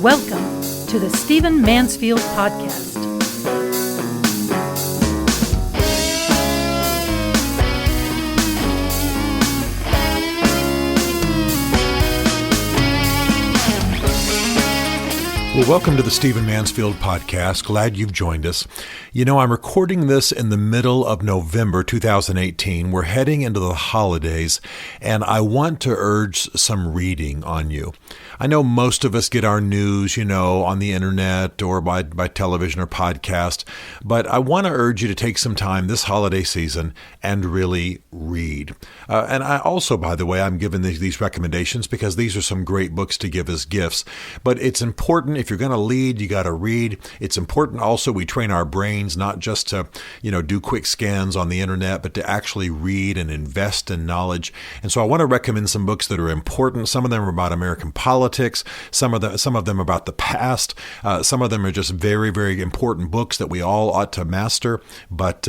Welcome to the Stephen Mansfield Podcast. Well, welcome to the Stephen Mansfield Podcast. Glad you've joined us. You know, I'm recording this in the middle of November 2018. We're heading into the holidays, and I want to urge some reading on you. I know most of us get our news, on the internet or by television or podcast, but I want to urge you to take some time this holiday season and really read. And I also, by the way, I'm giving these recommendations because these are some great books to give as gifts. But it's important, if you're going to lead, you got to read. It's important also we train our brains not just to, do quick scans on the internet, but to actually read and invest in knowledge. And so I want to recommend some books that are important. Some of them are about American politics. Some of them about the past. Some of them are just very, very important books that we all ought to master. But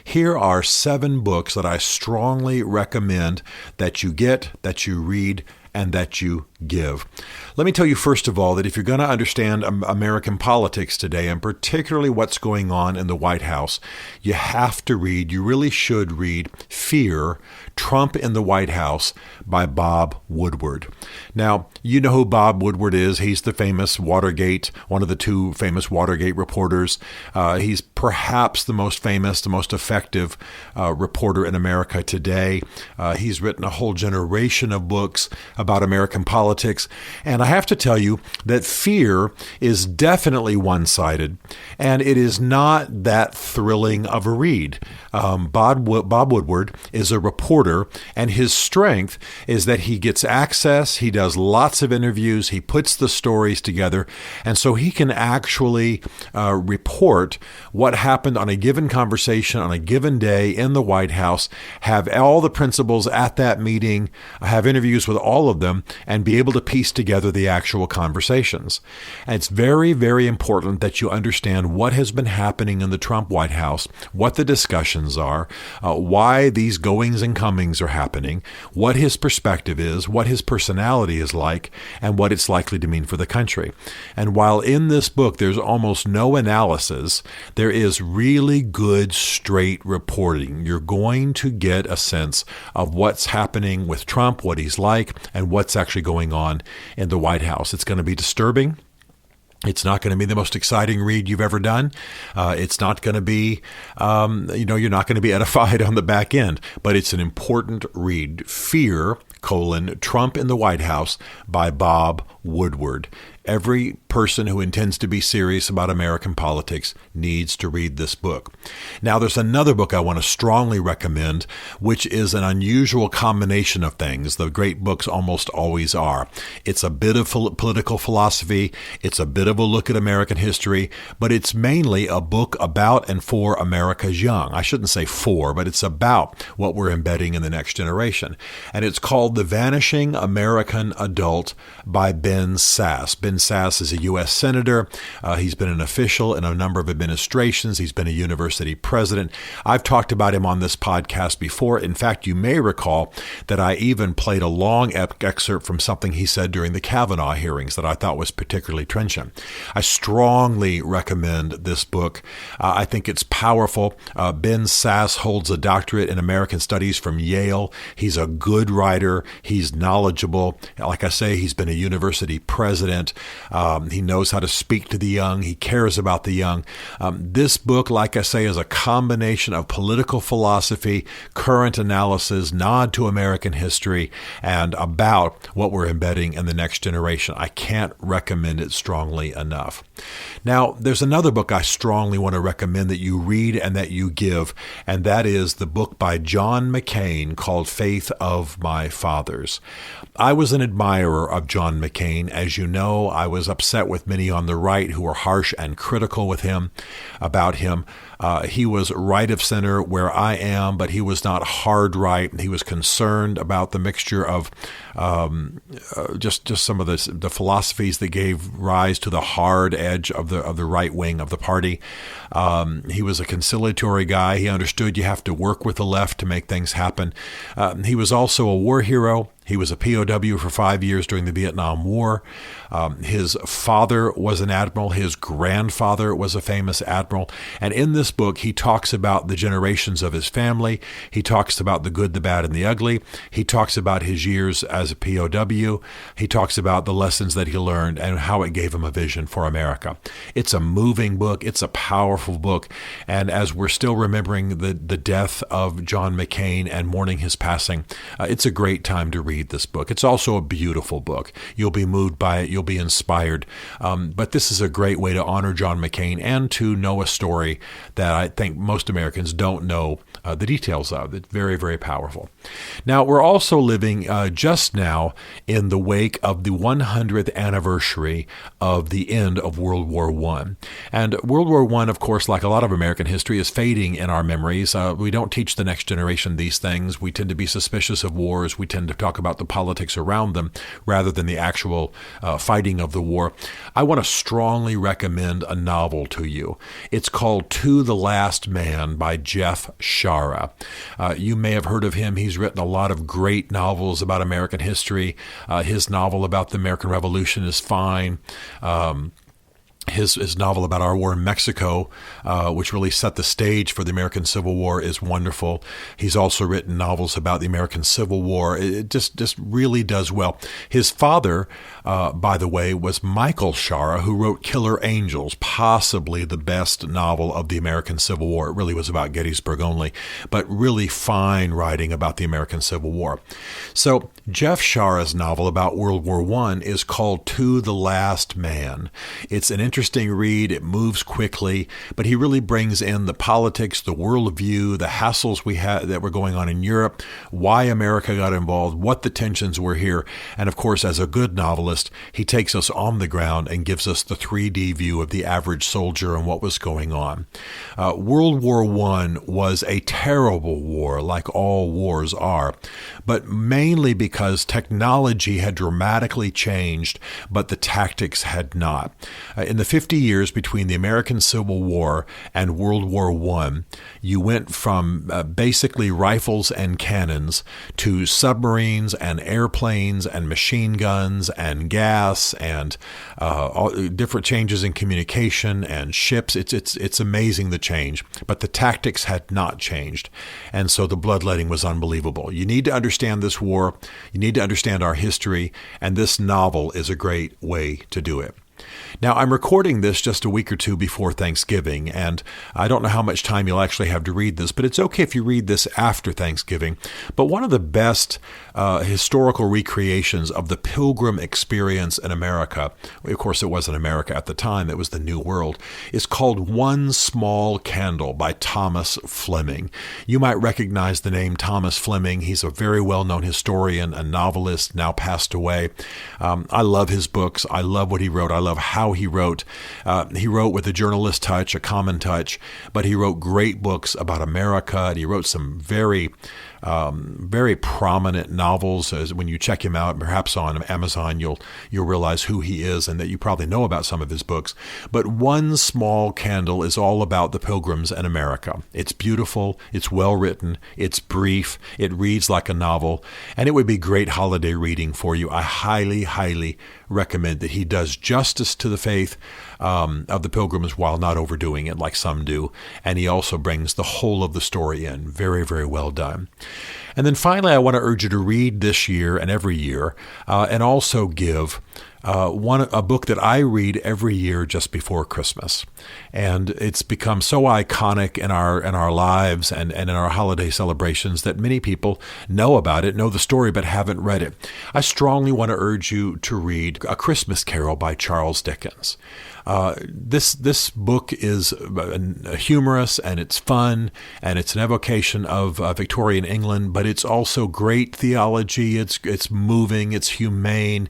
here are 7 books that I strongly recommend that you get, that you read, and that you give. Let me tell you, first of all, that if you're going to understand American politics today, and particularly what's going on in the White House, you have to read, you really should read Fear, Trump in the White House by Bob Woodward. Now, you know who Bob Woodward is. He's the famous Watergate, one of the 2 famous Watergate reporters. He's perhaps the most famous, the most effective reporter in America today. He's written a whole generation of books about American politics. And I have to tell you that Fear is definitely one-sided, and it is not that thrilling of a read. Bob Woodward is a reporter, and his strength is that he gets access, he does lots of interviews, he puts the stories together, and so he can actually report what happened on a given conversation on a given day in the White House, have all the principals at that meeting, have interviews with all of them, and be able to piece together the actual conversations. And it's very, very important that you understand what has been happening in the Trump White House, what the discussions are, why these goings and comings are happening, what his perspective is, what his personality is like, and what it's likely to mean for the country. And while in this book there's almost no analysis, there is really good, straight reporting. You're going to get a sense of what's happening with Trump, what he's like, and what's actually going on in the White House. It's going to be disturbing. It's not going to be the most exciting read you've ever done. It's not going to be, you're not going to be edified on the back end, but it's an important read. Fear, Trump in the White House by Bob Woodward. Every person who intends to be serious about American politics needs to read this book. Now, there's another book I want to strongly recommend, which is an unusual combination of things. The great books almost always are. It's a bit of political philosophy. It's a bit of a look at American history, but it's mainly a book about and for America's young. I shouldn't say for, but it's about what we're embedding in the next generation. And it's called The Vanishing American Adult by Ben Sasse. Ben Sasse is a U.S. Senator. He's been an official in a number of administrations. He's been a university president. I've talked about him on this podcast before. In fact, you may recall that I even played a long excerpt from something he said during the Kavanaugh hearings that I thought was particularly trenchant. I strongly recommend this book. I think it's powerful. Ben Sasse holds a doctorate in American Studies from Yale. He's a good writer. He's knowledgeable. Like I say, he's been a university president. He knows how to speak to the young. He cares about the young. This book, like I say, is a combination of political philosophy, current analysis, nod to American history, and about what we're embedding in the next generation. I can't recommend it strongly enough. Now, there's another book I strongly want to recommend that you read and that you give, and that is the book by John McCain called Faith of My Fathers. I was an admirer of John McCain. As you know, I was upset with many on the right who were harsh and critical with him, about him. He was right of center where I am, but he was not hard right. He was concerned about the mixture of just some of the philosophies that gave rise to the hard edge of the right wing of the party. He was a conciliatory guy. He understood you have to work with the left to make things happen. He was also a war hero. He was a POW for 5 years during the Vietnam War. His father was an admiral. His grandfather was a famous admiral. And in this book, he talks about the generations of his family. He talks about the good, the bad, and the ugly. He talks about his years as a POW. He talks about the lessons that he learned and how it gave him a vision for America. It's a moving book. It's a powerful book. And as we're still remembering the death of John McCain and mourning his passing, it's a great time to read this book. It's also a beautiful book. You'll be moved by it. You'll be inspired. But this is a great way to honor John McCain and to know a story that I think most Americans don't know the details of. It's very, very powerful. Now, we're also living just now in the wake of the 100th anniversary of the end of World War I. And World War I, of course, like a lot of American history, is fading in our memories. We don't teach the next generation these things. We tend to be suspicious of wars. We tend to talk about the politics around them rather than the actual fighting of the war. I want to strongly recommend a novel to you. It's called To the Last Man by Jeff Shaara. You may have heard of him. He's written a lot of great novels about American history. His novel about the American Revolution is fine. His novel about our war in Mexico, which really set the stage for the American Civil War, is wonderful. He's also written novels about the American Civil War. It just really does well. His father, by the way, was Michael Shaara, who wrote Killer Angels, possibly the best novel of the American Civil War. It really was about Gettysburg only, but really fine writing about the American Civil War. So Jeff Shaara's novel about World War I is called To the Last Man. It's an interesting read. It moves quickly, but he really brings in the politics, the worldview, the hassles we had that were going on in Europe, why America got involved, what the tensions were here. And of course, as a good novelist, he takes us on the ground and gives us the 3D view of the average soldier and what was going on. World War I was a terrible war, like all wars are, but mainly because technology had dramatically changed, but the tactics had not. In the 50 years between the American Civil War and World War I, you went from basically rifles and cannons to submarines and airplanes and machine guns and gas and different changes in communication and ships. It's amazing the change, but the tactics had not changed. And so the bloodletting was unbelievable. You need to understand this war. You need to understand our history, and this novel is a great way to do it. Now, I'm recording this just a week or two before Thanksgiving, and I don't know how much time you'll actually have to read this, but it's okay if you read this after Thanksgiving. But one of the best historical recreations of the Pilgrim experience in America, of course it wasn't America at the time, it was the New World, is called One Small Candle by Thomas Fleming. You might recognize the name Thomas Fleming. He's a very well-known historian, a novelist, now passed away. I love his books. I love what he wrote. I love how he wrote. He wrote with a journalist touch, a common touch, but he wrote great books about America, and he wrote some very prominent novels. As when you check him out, perhaps on Amazon, you'll realize who he is and that you probably know about some of his books. But One Small Candle is all about the Pilgrims in America. It's beautiful, it's well written, it's brief, it reads like a novel, and it would be great holiday reading for you. I highly, highly recommend that he does justice to the faith of the Pilgrims while not overdoing it like some do. And he also brings the whole of the story in. Very, very well done. And then finally, I want to urge you to read this year and every year, and also give a book that I read every year just before Christmas. And it's become so iconic in our lives and in our holiday celebrations that many people know about it, know the story, but haven't read it. I strongly want to urge you to read A Christmas Carol by Charles Dickens. This book is humorous, and it's fun, and it's an evocation of Victorian England, but it's also great theology. It's moving, it's humane,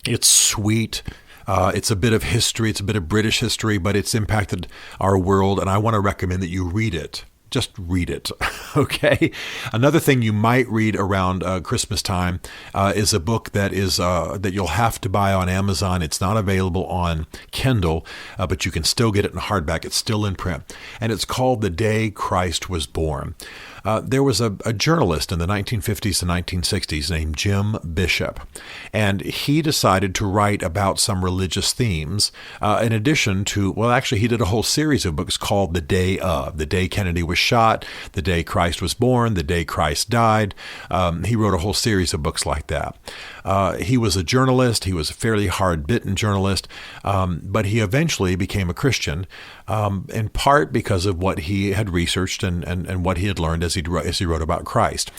it's sweet. It's a bit of history. It's a bit of British history, but it's impacted our world, and I want to recommend that you read it. Just read it, okay? Another thing you might read around Christmas time is a book that you'll have to buy on Amazon. It's not available on Kindle, but you can still get it in hardback. It's still in print, and it's called The Day Christ Was Born. There was a journalist in the 1950s and 1960s named Jim Bishop, and he decided to write about some religious themes in addition to, well, actually, he did a whole series of books called The Day Kennedy was shot, The Day Christ was born, The Day Christ died. He wrote a whole series of books like that. He was a journalist. He was a fairly hard-bitten journalist, but he eventually became a Christian, in part because of what he had researched and what he had learned as he wrote about Christ.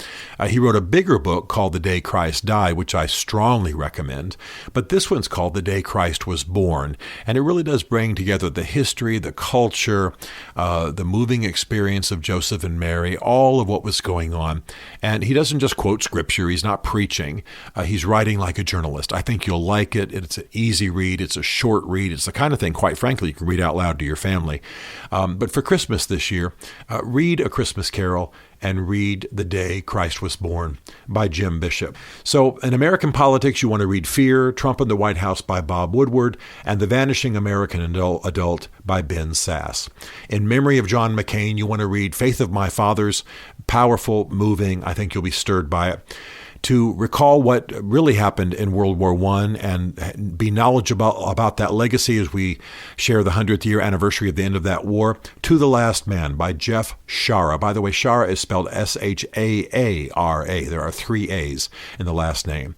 He wrote a bigger book called The Day Christ Died, which I strongly recommend, but this one's called The Day Christ Was Born, and it really does bring together the history, the culture, the moving experience of Joseph and Mary, all of what was going on. And he doesn't just quote scripture. He's not preaching. He's writing like a journalist. I think you'll like it. It's an easy read. It's a short read. It's the kind of thing, quite frankly, you can read out loud to your family. But for Christmas this year, read A Christmas Carol and read The Day Christ Was Born by Jim Bishop. So in American politics, you want to read Fear, Trump in the White House by Bob Woodward, and The Vanishing American Adult by Ben Sasse. In memory of John McCain, you want to read Faith of My Fathers, powerful, moving. I think you'll be stirred by it. To recall what really happened in World War I and be knowledgeable about that legacy as we share the 100th year anniversary of the end of that war. To the Last Man by Jeff Shaara. By the way, Shaara is spelled S-H-A-A-R-A. There are 3 A's in the last name.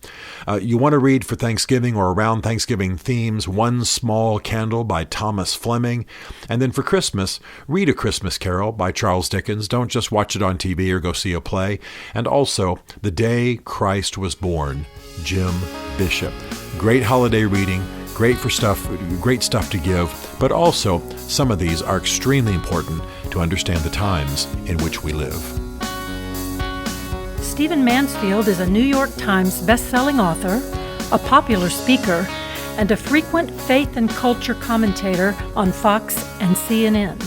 You want to read for Thanksgiving or around Thanksgiving themes, One Small Candle by Thomas Fleming. And then for Christmas, read A Christmas Carol by Charles Dickens. Don't just watch it on TV or go see a play. And also, The Day Christ Was Born, Jim Bishop. Great holiday reading, great stuff to give, but also some of these are extremely important to understand the times in which we live. Stephen Mansfield is a New York Times best-selling author, a popular speaker, and a frequent faith and culture commentator on Fox and CNN.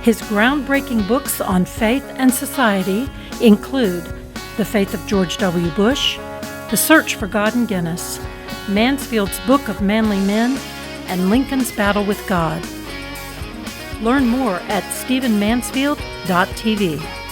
His groundbreaking books on faith and society include The Faith of George W. Bush, The Search for God in Guinness, Mansfield's Book of Manly Men, and Lincoln's Battle with God. Learn more at stephenmansfield.tv.